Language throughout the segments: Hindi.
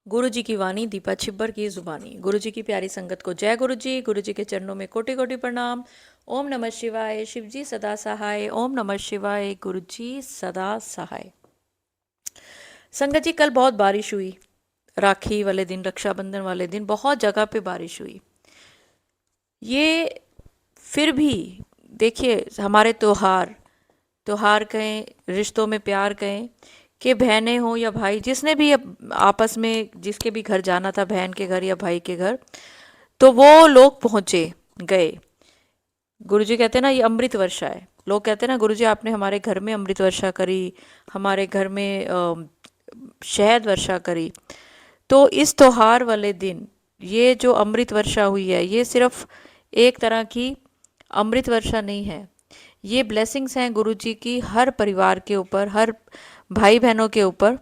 गुरु जी की वाणी, दीपा छिब्बर की जुबानी। गुरु जी की प्यारी संगत को जय गुरु जी। गुरु जी के चरणों में कोटि कोटि प्रणाम। ओम नमः शिवाय। शिव जी सदा सहाय। ओम नमः शिवाय। गुरु जी सदा सहाय। संगत जी, कल बहुत बारिश हुई। राखी वाले दिन, रक्षाबंधन वाले दिन बहुत जगह पे बारिश हुई। ये फिर भी देखिए, हमारे त्योहार त्योहार कहें, रिश्तों में प्यार कहें, कि बहनें हो या भाई, जिसने भी आपस में जिसके भी घर जाना था, बहन के घर या भाई के घर, तो वो लोग पहुंचे, गए। गुरुजी कहते हैं ना, ये अमृत वर्षा है। लोग कहते हैं ना, गुरुजी आपने हमारे घर में अमृत वर्षा करी, हमारे घर में शहद वर्षा करी। तो इस त्योहार वाले दिन ये जो अमृत वर्षा हुई है, ये सिर्फ एक तरह की अमृत वर्षा नहीं है। ये ब्लेसिंग्स हैं गुरु जी की हर परिवार के ऊपर, हर भाई बहनों के ऊपर,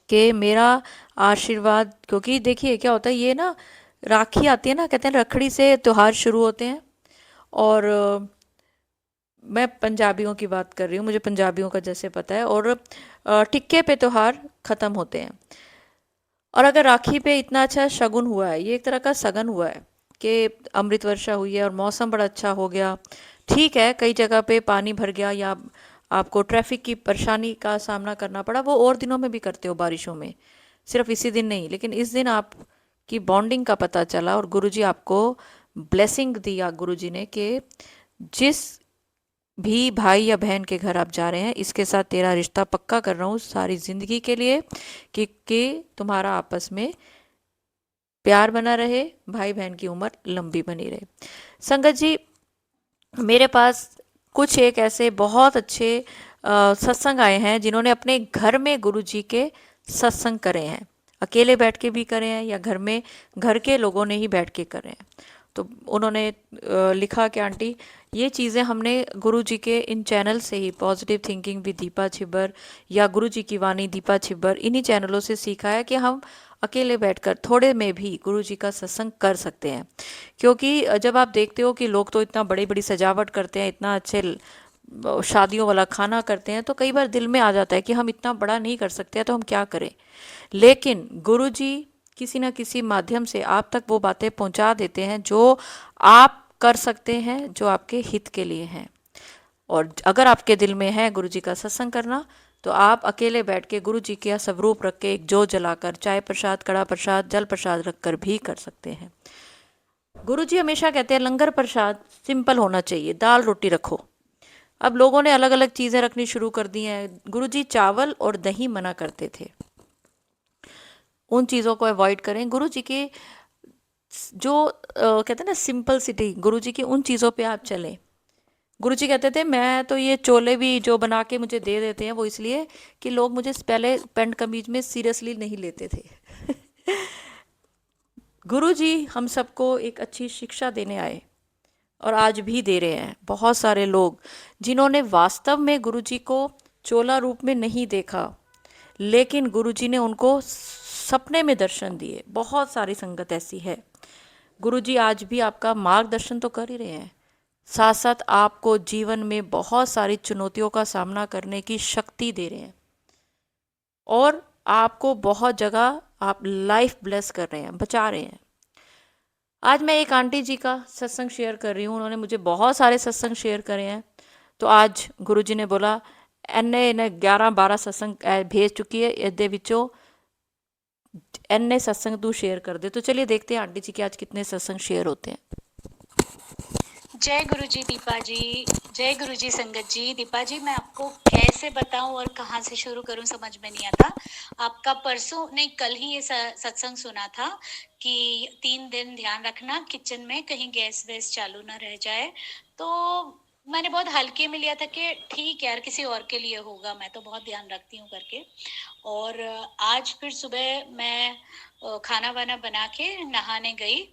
कि मेरा आशीर्वाद। क्योंकि देखिए क्या होता है, ये ना राखी आती है ना, कहते हैं रखड़ी से त्योहार शुरू होते हैं। और मैं पंजाबियों की बात कर रही हूँ, मुझे पंजाबियों का जैसे पता है। और टिक्के पे त्योहार ख़त्म होते हैं। और अगर राखी पे इतना अच्छा शगुन हुआ है, ये एक तरह का सगन हुआ है कि अमृत वर्षा हुई है और मौसम बड़ा अच्छा हो गया। ठीक है, कई जगह पे पानी भर गया या आपको ट्रैफिक की परेशानी का सामना करना पड़ा, वो और दिनों में भी करते हो बारिशों में, सिर्फ इसी दिन नहीं। लेकिन इस दिन आपकी बॉन्डिंग का पता चला और गुरुजी आपको ब्लेसिंग दिया, गुरुजी ने, कि जिस भी भाई या बहन के घर आप जा रहे हैं, इसके साथ तेरा रिश्ता पक्का कर रहा हूँ सारी ज़िंदगी के लिए, कि तुम्हारा आपस में प्यार बना रहे, भाई बहन की उम्र लंबी बनी रहे। संगत जी, मेरे पास कुछ एक ऐसे बहुत अच्छे सत्संग आए हैं जिन्होंने अपने घर में गुरु जी के सत्संग करे हैं। अकेले बैठ के भी करे हैं या घर में घर के लोगों ने ही बैठ के करे हैं। तो उन्होंने लिखा कि आंटी, ये चीज़ें हमने गुरु जी के इन चैनल से ही, positive thinking with Deepa Chhibber या गुरु जी की वाणी दीपा छिब्बर, इन्हीं चैनलों से सीखा है कि हम अकेले बैठकर थोड़े में भी गुरु जी का सत्संग कर सकते हैं। क्योंकि जब आप देखते हो कि लोग तो इतना बड़ी बड़ी सजावट करते हैं, इतना अच्छे शादियों वाला खाना करते हैं, तो कई बार दिल में आ जाता है कि हम इतना बड़ा नहीं कर सकते हैं, तो हम क्या करें। लेकिन गुरुजी किसी ना किसी माध्यम से आप तक वो बातें पहुंचा देते हैं जो आप कर सकते हैं, जो आपके हित के लिए हैं। और अगर आपके दिल में है गुरुजी का सत्संग करना, तो आप अकेले बैठ के गुरु जी का स्वरूप रख के, एक जोत जलाकर, चाय प्रसाद, कड़ा प्रसाद, जल प्रसाद रखकर भी कर सकते हैं। गुरु जी हमेशा कहते हैं लंगर प्रसाद सिंपल होना चाहिए, दाल रोटी रखो। अब लोगों ने अलग अलग चीज़ें रखनी शुरू कर दी हैं। गुरु जी चावल और दही मना करते थे, उन चीज़ों को अवॉइड करें। गुरु जी के जो कहते हैं ना सिंपल सिटी, गुरु जी की उन चीज़ों पे आप चलें। गुरु जी कहते थे, मैं तो ये चोले भी जो बना के मुझे दे देते हैं, वो इसलिए कि लोग मुझे पहले पेंट कमीज में सीरियसली नहीं लेते थे। गुरु जी हम सबको एक अच्छी शिक्षा देने आए और आज भी दे रहे हैं। बहुत सारे लोग जिन्होंने वास्तव में गुरुजी को चोला रूप में नहीं देखा, लेकिन गुरुजी ने उनको सपने में दर्शन दिए। बहुत सारी संगत ऐसी है। गुरुजी आज भी आपका मार्गदर्शन तो कर ही रहे हैं, साथ साथ आपको जीवन में बहुत सारी चुनौतियों का सामना करने की शक्ति दे रहे हैं और आपको बहुत जगह आप लाइफ ब्लेस कर रहे हैं, बचा रहे हैं। आज मैं एक आंटी जी का सत्संग शेयर कर रही हूँ। उन्होंने मुझे बहुत सारे सत्संग शेयर करे हैं। तो आज गुरुजी ने बोला, एने इन्हें 11-12 सत्संग भेज चुकी है, ਇਹਦੇ ਵਿੱਚੋਂ एने सत्संग तू शेयर कर दे। तो चलिए देखते हैं आंटी जी के आज कितने सत्संग शेयर होते हैं। जय गुरु जी दीपा जी, जय गुरु जी संगत जी। दीपा जी, मैं आपको कैसे बताऊं और कहाँ से शुरू करूं समझ में नहीं आता। आपका परसों नहीं, कल ही ये सत्संग सुना था कि 3 दिन ध्यान रखना किचन में कहीं गैस वैस चालू ना रह जाए। तो मैंने बहुत हल्के में लिया था कि ठीक है यार, किसी और के लिए होगा, मैं तो बहुत ध्यान रखती हूँ करके। और आज फिर सुबह मैं खाना वाना बना के नहाने गई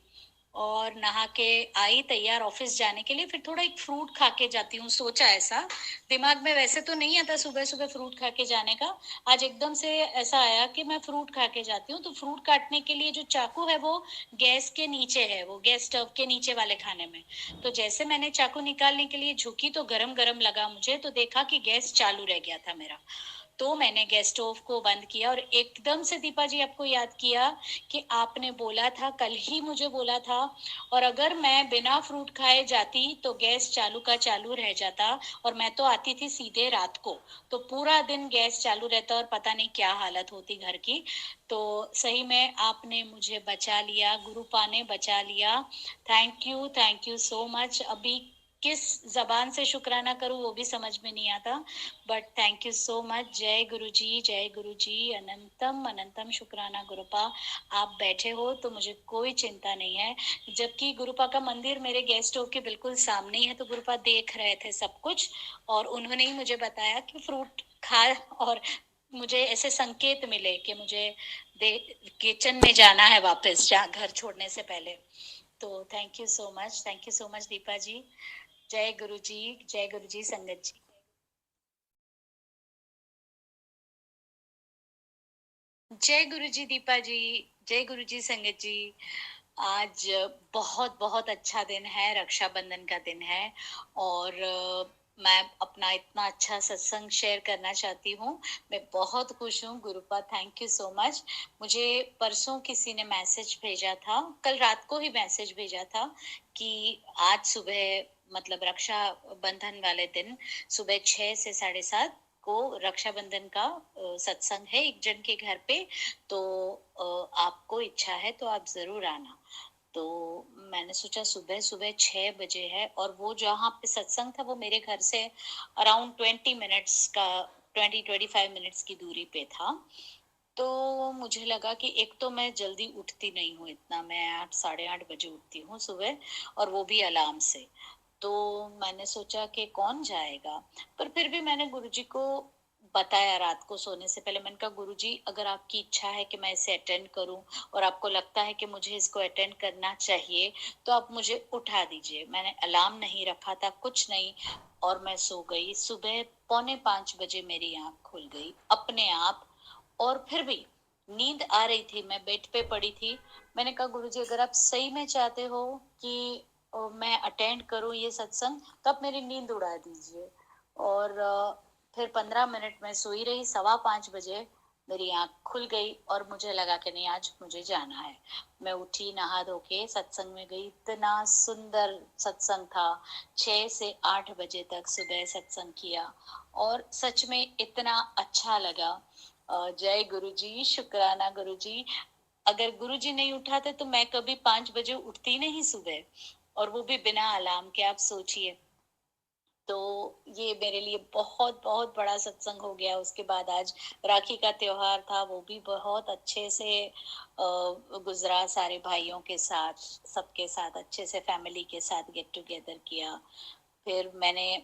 और नहा के आई तैयार ऑफिस जाने के लिए। फिर थोड़ा एक फ्रूट खा के जाती हूँ, सोचा ऐसा दिमाग में, वैसे तो नहीं आता सुबह सुबह फ्रूट खा के जाने का। आज एकदम से ऐसा आया कि मैं फ्रूट खा के जाती हूँ। तो फ्रूट काटने के लिए जो चाकू है वो गैस के नीचे है, वो गैस स्टोव के नीचे वाले खाने में। तो जैसे मैंने चाकू निकालने के लिए झुकी तो गरम गरम लगा मुझे, तो देखा कि गैस चालू रह गया था मेरा। तो मैंने गैस स्टोव को बंद किया और एकदम से दीपा जी आपको याद किया कि आपने बोला था, कल ही मुझे बोला था, और अगर मैं बिना फ्रूट खाए जाती तो गैस चालू का चालू रह जाता, और मैं तो आती थी सीधे रात को, तो पूरा दिन गैस चालू रहता और पता नहीं क्या हालत होती घर की। तो सही में आपने मुझे बचा लिया, गुरुपा ने बचा लिया। Thank you so much. अभी किस जबान से शुक्राना करूं वो भी समझ में नहीं आता, but thank you so much. जय गुरु जी, जय गुरु जी। अनंतम अनंतम शुक्राना गुरुपा। आप बैठे हो तो मुझे कोई चिंता नहीं है, जबकि गुरुपा का मंदिर मेरे गेस्ट स्टोव के बिल्कुल सामने ही है, तो गुरुपा देख रहे थे सब कुछ, और उन्होंने ही मुझे बताया कि फ्रूट खा, और मुझे ऐसे संकेत मिले कि मुझे किचन में जाना है वापस, घर छोड़ने से पहले। तो thank you so much, thank you so much Deepa ji. जय गुरु जी, जय गुरु जी संगत जी। जय गुरु जी दीपा जी, जय गुरु जी संगत जी। आज बहुत बहुत अच्छा दिन है, रक्षाबंधन का दिन है, और मैं अपना इतना अच्छा सत्संग शेयर करना चाहती हूँ। मैं बहुत खुश हूँ गुरुपा, थैंक यू सो मच। मुझे परसों किसी ने मैसेज भेजा था, कल रात को ही मैसेज भेजा था कि आज सुबह, मतलब रक्षा बंधन वाले दिन सुबह 6 से 7:30 को रक्षाबंधन का सत्संग है एक जन के घर पे, तो आपको इच्छा है तो आप जरूर आना। तो मैंने सोचा सुबह सुबह 6 बजे है, और वो जहाँ पे सत्संग था वो मेरे घर से अराउंड 20 मिनट्स का, 20-25 मिनट्स की दूरी पे था। तो मुझे लगा कि एक तो मैं जल्दी उठती नहीं हूँ इतना, मैं 8 साढ़े 8 बजे उठती हूँ सुबह, और वो भी अलार्म से। तो मैंने सोचा कि कौन जाएगा, पर फिर भी मैंने गुरुजी को बताया रात को सोने से पहले। मैंने कहा गुरुजी, अगर आपकी इच्छा है कि मैं इसे अटेंड करूं, और आपको लगता है कि मुझे इसको अटेंड करना चाहिए, तो आप मुझे उठा दीजिए। मैंने अलार्म नहीं रखा था, कुछ नहीं, और मैं सो गई। सुबह 4:45 बजे मेरी आंख खुल गई अपने आप, और फिर भी नींद आ रही थी, मैं बेड पे पड़ी थी। मैंने कहा गुरुजी, अगर आप सही में चाहते हो कि मैं अटेंड करूं ये सत्संग, तो आप मेरी नींद उड़ा दीजिए। और फिर 15 मिनट में सोई रही, 4:15 बजे मेरी आंख खुल गई, और मुझे लगा कि नहीं, आज मुझे जाना है। मैं उठी, नहा धो के सत्संग में गई। इतना सुंदर सत्संग था, 6 से 8 बजे तक सुबह सत्संग किया, और सच में इतना अच्छा लगा। जय गुरु जी, शुक्राना गुरु जी। अगर गुरु जी नहीं उठाते तो मैं कभी 5 बजे उठती नहीं सुबह, और वो भी बिना अलार्म के, आप सोचिए। तो ये मेरे लिए बहुत बहुत बड़ा सत्संग हो गया। उसके बाद आज राखी का त्योहार था, वो भी बहुत अच्छे से गुजरा, सारे भाइयों के साथ, सबके साथ अच्छे से फैमिली के साथ गेट टुगेदर किया। फिर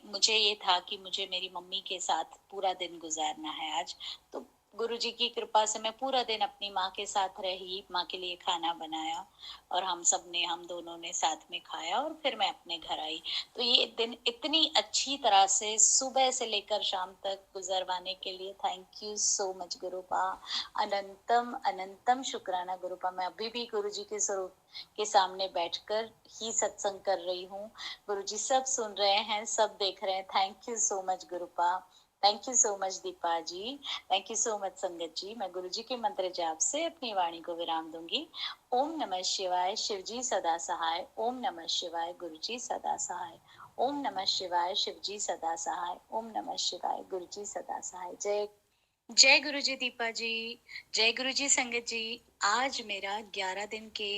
मुझे ये था कि मुझे मेरी मम्मी के साथ पूरा दिन गुजारना है आज, तो गुरुजी की कृपा से मैं पूरा दिन अपनी माँ के साथ रही, माँ के लिए खाना बनाया, और हम दोनों ने साथ में खाया, और फिर मैं अपने घर आई। तो ये दिन इतनी अच्छी तरह से सुबह से लेकर शाम तक गुजरवाने के लिए थैंक यू सो मच गुरुपा। अनंतम अनंतम शुक्राना गुरुपा। मैं अभी भी गुरुजी के स्वरूप के सामने बैठकर ही सत्संग कर रही हूँ। गुरुजी सब सुन रहे हैं, सब देख रहे हैं। Thank you so much Gurupa, thank you so much Deepa ji, thank you so much Sangat ji. मैं गुरु जी के मंत्र जाप से अपनी वाणी को विराम दूंगी। ओम नमः शिवाय, शिव जी सदा सहाय। ओम नमः शिवाय, गुरु जी सदा सहाय। ओम नमः शिवाय, शिव जी सदा सहाय। ओम नमः शिवाय, गुरु जी सदा सहाय। जय जय गुरु जी दीपा जी, जय गुरु जी संगत जी। आज मेरा 11 दिन के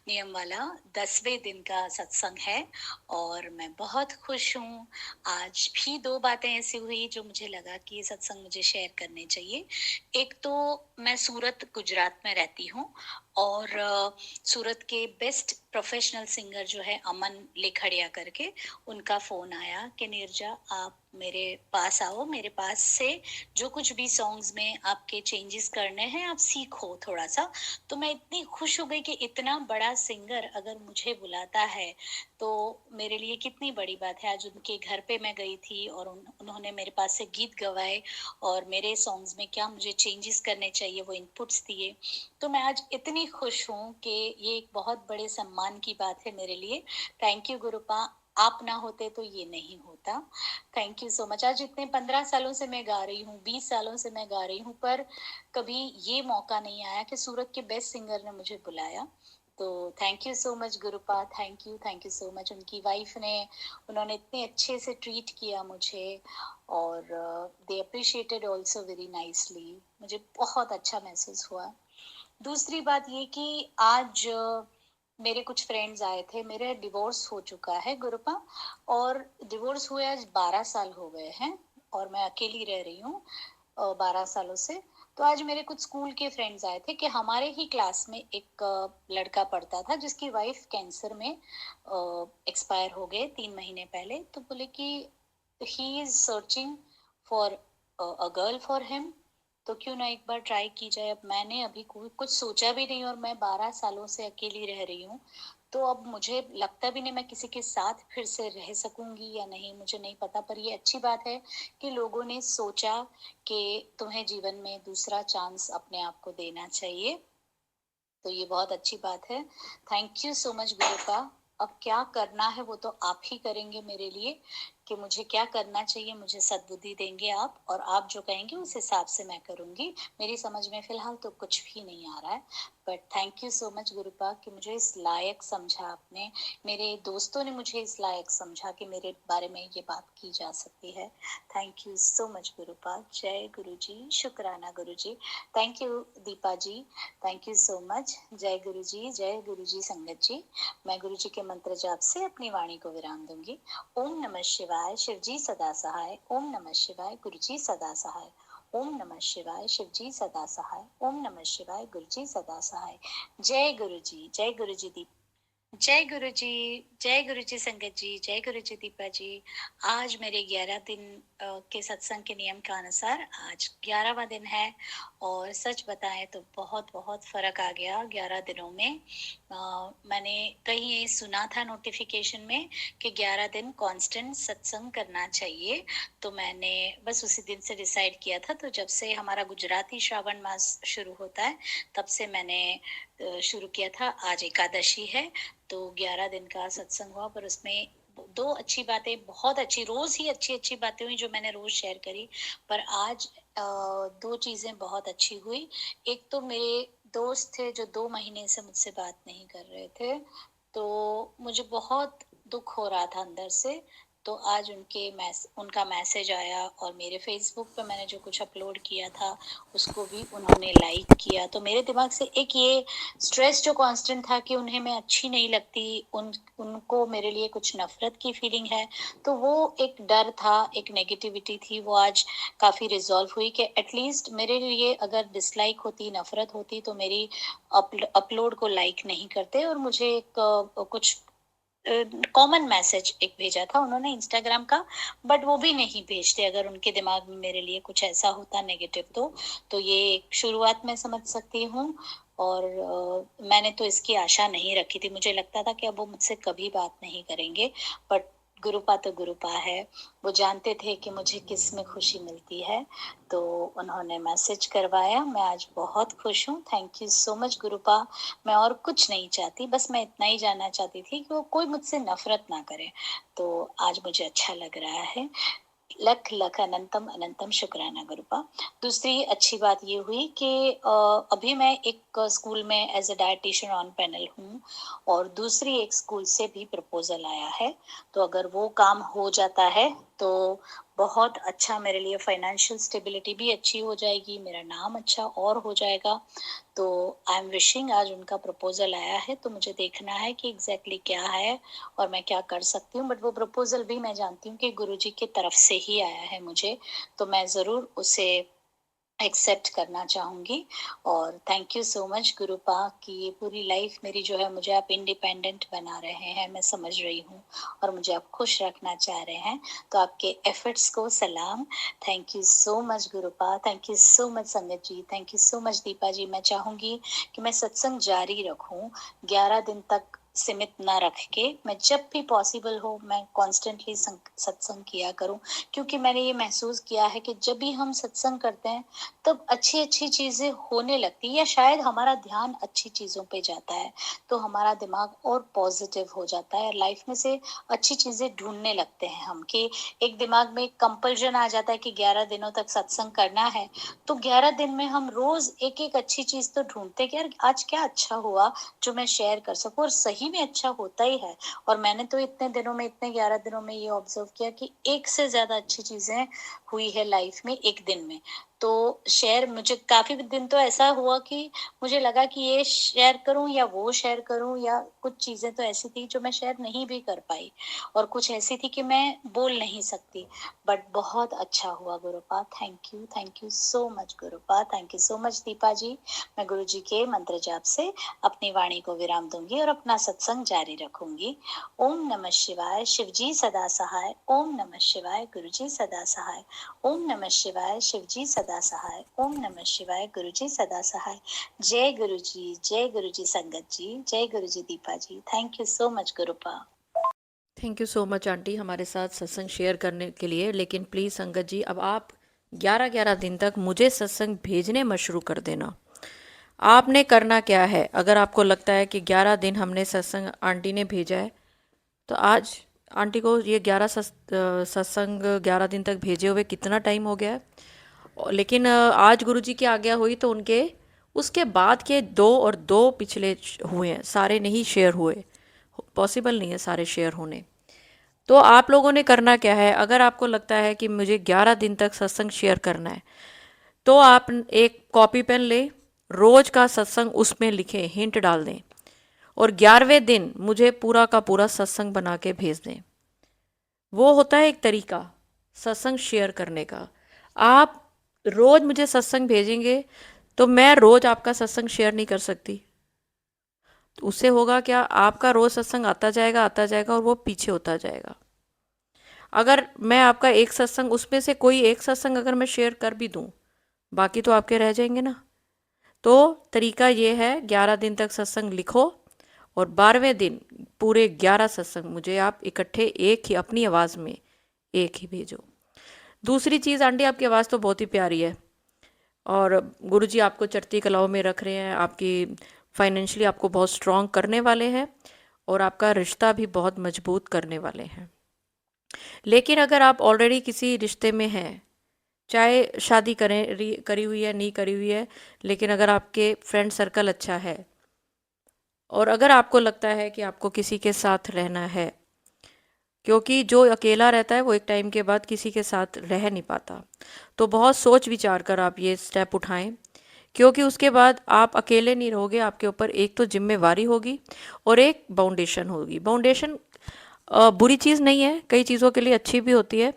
नियम वाला 10वें दिन का सत्संग है, और मैं बहुत खुश हूँ। आज भी दो बातें ऐसी हुई जो मुझे लगा कि ये सत्संग मुझे शेयर करने चाहिए। एक तो मैं सूरत गुजरात में रहती हूँ, और सूरत के बेस्ट प्रोफेशनल सिंगर जो है अमन लेखड़िया करके, उनका फोन आया कि नीरजा आप मेरे पास आओ, मेरे पास से जो कुछ भी सॉन्ग्स में आपके चेंजेस करने हैं आप सीखो थोड़ा सा। तो मैं इतनी खुश हो गई कि इतना बड़ा सिंगर अगर मुझे बुलाता है तो मेरे लिए कितनी बड़ी बात है। आज उनके घर पे मैं गई थी, और उन्होंने मेरे पास से गीत गवाए, और मेरे सॉन्ग्स में क्या मुझे चेंजेस करने चाहिए वो इनपुट्स दिए। तो मैं आज इतनी खुश हूँ कि ये एक बहुत बड़े सम्मान की बात है मेरे लिए। Thank you गुरुपा। आप ना होते तो ये नहीं होता। Thank you so much. आज इतने 15 सालों से मैं गा रही हूँ, 20 सालों से मैं गा रही हूँ, पर कभी ये मौका नहीं आया कि सूरत के बेस्ट सिंगर ने मुझे बुलाया। तो thank you so much Gurupa, thank you so much. उनकी वाइफ ने, उन्होंने इतने अच्छे से ट्रीट किया मुझे, और दे अप्रिशिएटेड आल्सो वेरी नाइसली। मुझे बहुत अच्छा महसूस हुआ। दूसरी बात ये कि आज मेरे कुछ फ्रेंड्स आए थे। मेरे डिवोर्स हो चुका है गुरुपा, और डिवोर्स हुए आज 12 साल हो गए हैं, और मैं अकेली रह रही हूँ 12 सालों से। तो आज मेरे कुछ स्कूल के फ्रेंड्स आए थे कि हमारे ही क्लास में एक लड़का पढ़ता था जिसकी वाइफ कैंसर में एक्सपायर हो गए 3 महीने पहले। तो बोले कि he is searching for a girl for him, तो क्यों ना एक बार ट्राई की जाए। अब मैंने अभी कोई कुछ सोचा भी नहीं, और मैं 12 सालों से अकेली रह रही हूँ, तो अब मुझे लगता भी नहीं मैं किसी के साथ फिर से रह सकूंगी या नहीं, मुझे नहीं पता। पर ये अच्छी बात है कि लोगों ने सोचा कि तुम्हें जीवन में दूसरा चांस अपने आप को देना चाहिए, तो ये बहुत अच्छी बात है। Thank you so much गुरुपा। अब क्या करना है वो तो आप ही करेंगे मेरे लिए, कि मुझे क्या करना चाहिए, मुझे सद्बुद्धि देंगे आप, और आप जो कहेंगे उस हिसाब से मैं करूंगी। मेरी समझ में फिलहाल तो कुछ भी नहीं आ रहा है, but thank you so much Gurupa कि मुझे इस लायक समझा आपने। मेरे दोस्तों ने मुझे इस लायक समझा कि मेरे बारे में ये बात की जा सकती है। Thank you so much Gurupa. जय गुरु जी, शुक्राना Guru ji. Thank you Deepa ji, thank you so much. जय गुरु जी संगत जी। मैं गुरु जी के मंत्र जाप से अपनी वाणी को विराम दूंगी। ओम नमः शिवाय, शिव जी सदा सहाय। ओम नमः शिवाय, गुरु जी सदा सहाय। ओम नमः शिवाय, शिव जी सदा सहाय। ओम नमः शिवाय, गुरु जी सदा सहाय। जय गुरु जी, जय गुरु जी दीप। जय गुरु जी, जय गुरु जी संगत जी, जय गुरु जी दीपा जी। आज मेरे 11 दिन के सत्संग के नियम के अनुसार आज 11वां दिन है, और सच बताएं तो बहुत बहुत फर्क आ गया 11 दिनों में। मैंने कहीं ये सुना था नोटिफिकेशन में कि 11 दिन कांस्टेंट सत्संग करना चाहिए, तो मैंने बस उसी दिन से डिसाइड किया था। तो जब से हमारा गुजराती श्रावण मास शुरू होता है, तब से मैंने शुरू किया था। आज एकादशी है, तो 11 दिन का सत्संग हुआ, पर उसमें दो अच्छी बातें, बहुत अच्छी, रोज ही अच्छी अच्छी बातें हुई जो मैंने रोज शेयर करी, पर आज दो चीजें बहुत अच्छी हुई। एक तो मेरे दोस्त थे जो 2 महीने से मुझसे बात नहीं कर रहे थे, तो मुझे बहुत दुख हो रहा था अंदर से। तो आज उनका मैसेज आया, और मेरे फेसबुक पे मैंने जो कुछ अपलोड किया था उसको भी उन्होंने लाइक किया। तो मेरे दिमाग से एक ये स्ट्रेस जो कांस्टेंट था कि उन्हें मैं अच्छी नहीं लगती, उनको मेरे लिए कुछ नफरत की फीलिंग है, तो वो एक डर था, एक नेगेटिविटी थी, वो आज काफी रिजॉल्व हुई कि एटलीस्ट मेरे लिए अगर डिसलाइक होती, नफरत होती, तो मेरी अपलोड को लाइक नहीं करते। और मुझे एक कुछ कॉमन मैसेज एक भेजा था उन्होंने इंस्टाग्राम का, बट वो भी नहीं भेजते अगर उनके दिमाग में मेरे लिए कुछ ऐसा होता नेगेटिव। तो ये एक शुरुआत मैं समझ सकती हूँ, और मैंने तो इसकी आशा नहीं रखी थी। मुझे लगता था कि अब वो मुझसे कभी बात नहीं करेंगे, बट गुरुपा तो गुरुपा है, वो जानते थे कि मुझे किस में खुशी मिलती है, तो उन्होंने मैसेज करवाया। मैं आज बहुत खुश हूँ। Thank you so much गुरुपा। मैं और कुछ नहीं चाहती, बस मैं इतना ही जानना चाहती थी कि वो कोई मुझसे नफरत ना करे, तो आज मुझे अच्छा लग रहा है। लख लख अनंतम अनंतम शुक्राना गुरुपा। दूसरी अच्छी बात ये हुई कि अभी मैं एक स्कूल में as a dietitian on panel हूँ, और दूसरी एक स्कूल से भी प्रपोजल आया है। तो अगर वो काम हो जाता है तो बहुत अच्छा मेरे लिए, फाइनेंशियल स्टेबिलिटी भी अच्छी हो जाएगी, मेरा नाम अच्छा और हो जाएगा। तो आई एम विशिंग, आज उनका प्रपोजल आया है, तो मुझे देखना है कि एग्जैक्टली क्या है और मैं क्या कर सकती हूँ। बट वो प्रपोजल भी मैं जानती हूँ कि गुरुजी की तरफ से ही आया है मुझे, तो मैं ज़रूर उसे एक्सेप्ट करना चाहूंगी। और thank you so much Gurupa कि ये पूरी लाइफ मेरी जो है, मुझे आप इंडिपेंडेंट बना रहे हैं, मैं समझ रही हूँ, और मुझे आप खुश रखना चाह रहे हैं, तो आपके एफर्ट्स को सलाम। Thank you so much Gurupa, thank you so much Sangat ji, thank you so much Deepa ji. मैं चाहूंगी कि मैं सत्संग जारी रखूं 11 दिन तक। सीमित ना रख के मैं जब भी पॉसिबल हो मैं कॉन्स्टेंटली सत्संग किया करूं, क्योंकि मैंने ये महसूस किया है कि जब भी हम सत्संग करते हैं तब अच्छी अच्छी चीजें होने लगती हैं, या शायद हमारा ध्यान अच्छी चीजों पे जाता है तो हमारा दिमाग और पॉजिटिव हो जाता है, लाइफ में से अच्छी चीजें ढूंढने लगते हैं हम, कि एक दिमाग में कंपल्जन आ जाता है कि 11 दिनों तक सत्संग करना है, तो 11 दिन में हम रोज एक एक अच्छी चीज तो ढूंढते हैं कि यार आज क्या अच्छा हुआ जो मैं शेयर कर सकूं, और सही में अच्छा होता ही है। और मैंने तो इतने दिनों में, इतने 11 दिनों में ये ऑब्जर्व किया कि एक से ज्यादा अच्छी चीजें हुई है लाइफ में एक दिन में। तो शेयर, मुझे काफी दिन तो ऐसा हुआ कि मुझे लगा कि ये शेयर करूं या वो शेयर करूं, या कुछ चीजें तो ऐसी थी जो मैं शेयर नहीं भी कर पाई, और कुछ ऐसी थी कि मैं बोल नहीं सकती। बट बहुत अच्छा हुआ Gurupa, thank you so much Gurupa, thank you so much Deepa ji. मैं गुरु जी के मंत्र जाप से अपनी वाणी को विराम दूंगी और अपना सत्संग जारी रखूंगी। ओम नमः शिवाय, शिव जी सदा सहाय। ओम नमः शिवाय, गुरु जी सदा सहाय। ओम नमः शिवाय, शिव जी सदा सहाय। ओम नमः शिवाय, गुरु जी सदा सहाय। जय गुरु जी संगत जी, जय Guru ji Deepa ji. Thank you so much Gurupa. Thank you so much aunty हमारे साथ सत्संग शेयर करने के लिए। लेकिन प्लीज़ संगत जी, अब आप 11-11 दिन तक मुझे सत्संग भेजने मत शुरू कर देना। आपने करना क्या है, अगर आपको लगता है कि 11 दिन हमने सत्संग आंटी ने भेजा है, तो आज आंटी को ये 11 सत्संग 11 दिन तक भेजे हुए कितना टाइम हो गया है। लेकिन आज गुरुजी की आज्ञा हुई तो उनके उसके बाद के 2 पिछले हुए हैं, सारे नहीं शेयर हुए, पॉसिबल नहीं है सारे शेयर होने। तो आप लोगों ने करना क्या है, अगर आपको लगता है कि मुझे 11 दिन तक सत्संग शेयर करना है, तो आप एक कॉपी पेन लें, रोज का सत्संग उसमें लिखें, हिंट डाल दें, और 11वें दिन मुझे पूरा का पूरा सत्संग बना के भेज दें। वो होता है एक तरीका सत्संग शेयर करने का। आप रोज मुझे सत्संग भेजेंगे तो मैं रोज आपका सत्संग शेयर नहीं कर सकती। तो उससे होगा क्या, आपका रोज सत्संग आता जाएगा और वो पीछे होता जाएगा। अगर मैं आपका एक सत्संग, उसमें से कोई एक सत्संग अगर मैं शेयर कर भी दूं, बाकी तो आपके रह जाएंगे ना। तो तरीका ये है, 11 दिन तक सत्संग लिखो और 12वें दिन पूरे 11 सत्संग मुझे आप इकट्ठे एक ही अपनी आवाज़ में एक ही भेजो। दूसरी चीज़ आंटी, आपकी आवाज़ तो बहुत ही प्यारी है और गुरुजी आपको चढ़ती कलाओं में रख रहे हैं, आपकी फाइनेंशियली आपको बहुत स्ट्रांग करने वाले हैं और आपका रिश्ता भी बहुत मजबूत करने वाले हैं। लेकिन अगर आप ऑलरेडी किसी रिश्ते में हैं, चाहे शादी करी हुई है नहीं करी हुई है, लेकिन अगर आपके फ्रेंड सर्कल अच्छा है और अगर आपको लगता है कि आपको किसी के साथ रहना है, क्योंकि जो अकेला रहता है वो एक टाइम के बाद किसी के साथ रह नहीं पाता, तो बहुत सोच विचार कर आप ये स्टेप उठाएं, क्योंकि उसके बाद आप अकेले नहीं रहोगे, आपके ऊपर एक तो जिम्मेवारी होगी और एक बाउंडेशन होगी। बाउंडेशन बुरी चीज़ नहीं है, कई चीज़ों के लिए अच्छी भी होती है,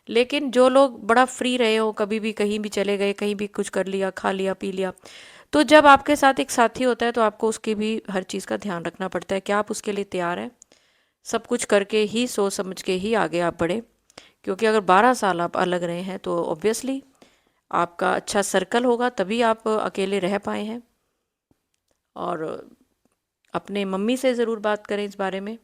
लेकिन जो लोग बड़ा फ्री रहे हो, कभी भी कहीं भी चले गए, कहीं भी कुछ कर लिया, खा लिया पी लिया, तो जब आपके साथ एक साथी होता है तो आपको उसकी भी हर चीज़ का ध्यान रखना पड़ता है। क्या आप उसके लिए तैयार हैं? सब कुछ करके ही, सोच समझ के ही आगे आप बढ़े, क्योंकि अगर 12 साल आप अलग रहे हैं तो ऑब्वियसली आपका अच्छा सर्कल होगा, तभी आप अकेले रह पाए हैं। और अपने मम्मी से ज़रूर बात करें इस बारे में,